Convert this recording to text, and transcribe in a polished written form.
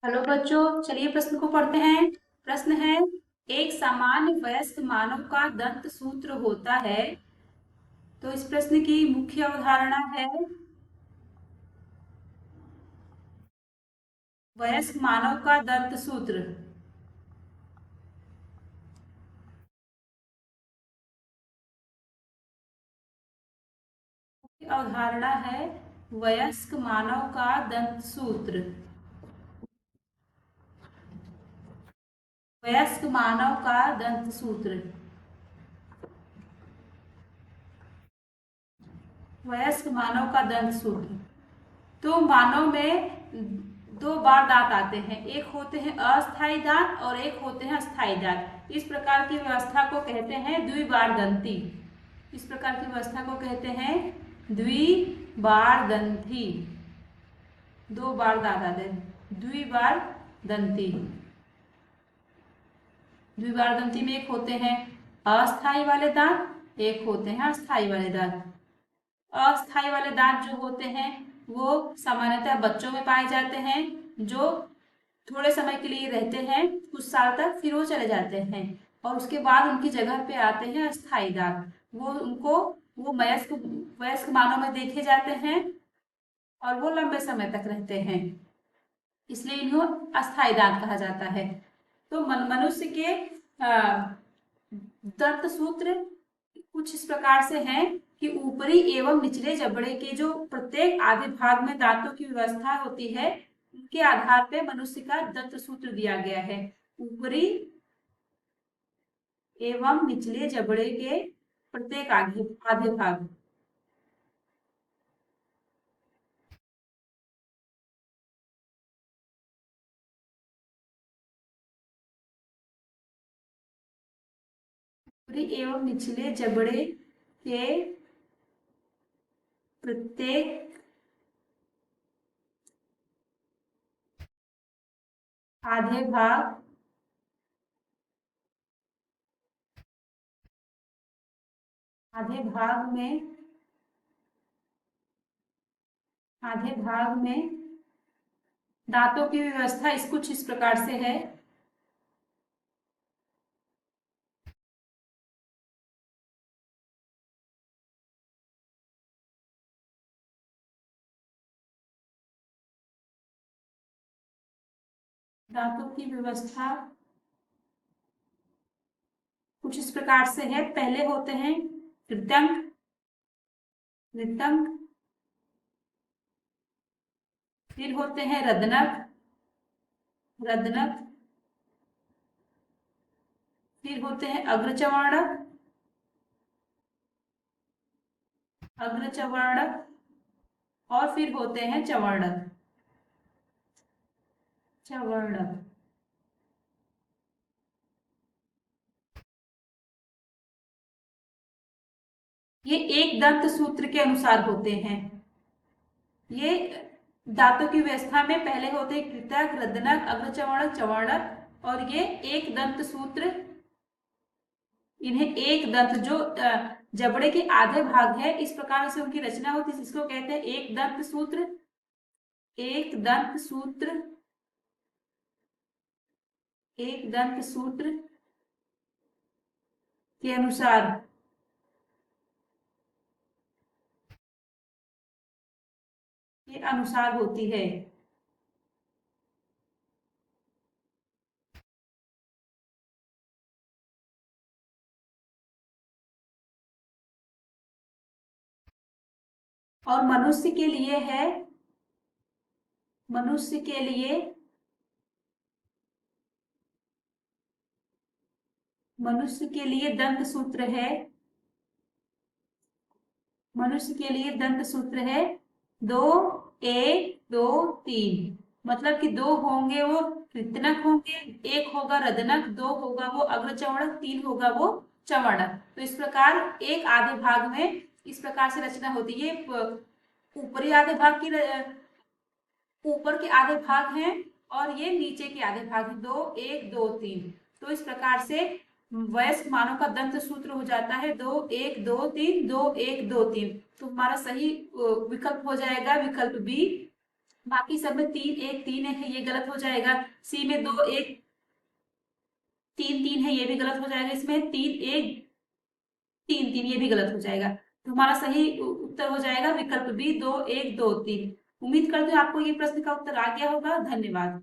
Hello बच्चों, चलिए प्रश्न को पढ़ते हैं। प्रश्न है, एक सामान्य वयस्क मानव का दंत सूत्र होता है। तो इस प्रश्न की मुख्य अवधारणा है, वयस्क मानव का दंत सूत्र। मुख्य अवधारणा है वयस्क मानव का दंत सूत्र। वयस्क मानव का दंत सूत्र। वयस्क मानव का दंत सूत्र। तो मानव में दो बार दांत आते हैं, एक होते हैं अस्थायी दांत और एक होते हैं स्थायी दांत। इस प्रकार की व्यवस्था को कहते हैं द्विबार दंती। इस प्रकार की व्यवस्था को कहते हैं द्विबार दंती। दो बार दांत आते हैं, द्विबार दंती। द्विबार दंती में एक होते हैं अस्थायी वाले दांत, एक होते हैं स्थायी वाले दांत। अस्थायी वाले दांत जो होते हैं वो सामान्यतः बच्चों में पाए जाते हैं, जो थोड़े समय के लिए रहते हैं, कुछ साल तक, फिर वो चले जाते हैं और उसके बाद उनकी जगह पे आते हैं अस्थायी दांत। वो वयस्क वयस्क मानव में देखे जाते हैं और वो लंबे समय तक रहते हैं, इसलिए इन्हें अस्थायी दांत कहा जाता है। तो मनुष्य के दंत सूत्र कुछ इस प्रकार से हैं कि ऊपरी एवं निचले जबड़े के जो प्रत्येक आधे भाग में दांतों की व्यवस्था होती है, उनके आधार पर मनुष्य का दंत सूत्र दिया गया है। ऊपरी एवं निचले जबड़े के प्रत्येक आधे आधे भाग। ऊपरी एवं निचले जबड़े के प्रत्येक आधे भाग आधे भाग में आधे भाग में दांतों की व्यवस्था इस कुछ इस प्रकार से है। दांतों की व्यवस्था कुछ इस प्रकार से है। पहले होते हैं कृतंक, कृतंक, फिर होते हैं रदनक, रदनक, फिर होते हैं अग्रचवर्णक, अग्रचवर्णक, और फिर होते हैं चवर्णक, चवर्णक। ये एक दंत सूत्र के अनुसार होते हैं। ये दांतों की व्यवस्था में पहले होते हैं कृतक, रदनक, अग्रचवर्णक, चवर्णक, और ये एक दंत सूत्र। इन्हें एक दंत जो जबड़े के आधे भाग है, इस प्रकार से उनकी रचना होती है, इसको कहते हैं एक दंत सूत्र। एक दंत सूत्र, एक दंत सूत्र के अनुसार के अनुसार होती है। और मनुष्य के लिए है, मनुष्य के लिए, मनुष्य के लिए दंत सूत्र है, मनुष्य के लिए दंत सूत्र है दो, एक, दो, तीन। मतलब कि दो होंगे वो कृतनक होंगे, एक होगा रदनक, दो होगा वो अग्रचवर्णक, तीन होगा वो चवर्णक। तो इस प्रकार एक आधे भाग में इस प्रकार से रचना होती है। ऊपरी आधे भाग की ऊपर के आधे भाग हैं और ये नीचे के आधे भाग हैं, दो, एक, दो, तीन। तो इस प्रकार से वयस्क मानव का दंत सूत्र हो जाता है दो, एक, दो, तीन, दो, एक, दो, तीन। तो हमारा सही विकल्प हो जाएगा विकल्प बी, बाकी सब में 3 1 3 1 है, ये गलत हो जाएगा। सी में 2 1 3 3 है, ये भी गलत हो जाएगा। इसमें 3 1 3 3, ये भी गलत हो जाएगा। तो हमारा सही उत्तर हो जाएगा विकल्प बी, 2 1 2 3। उम्मीद करते हैं आपको ये प्रश्न का उत्तर आ गया होगा। धन्यवाद।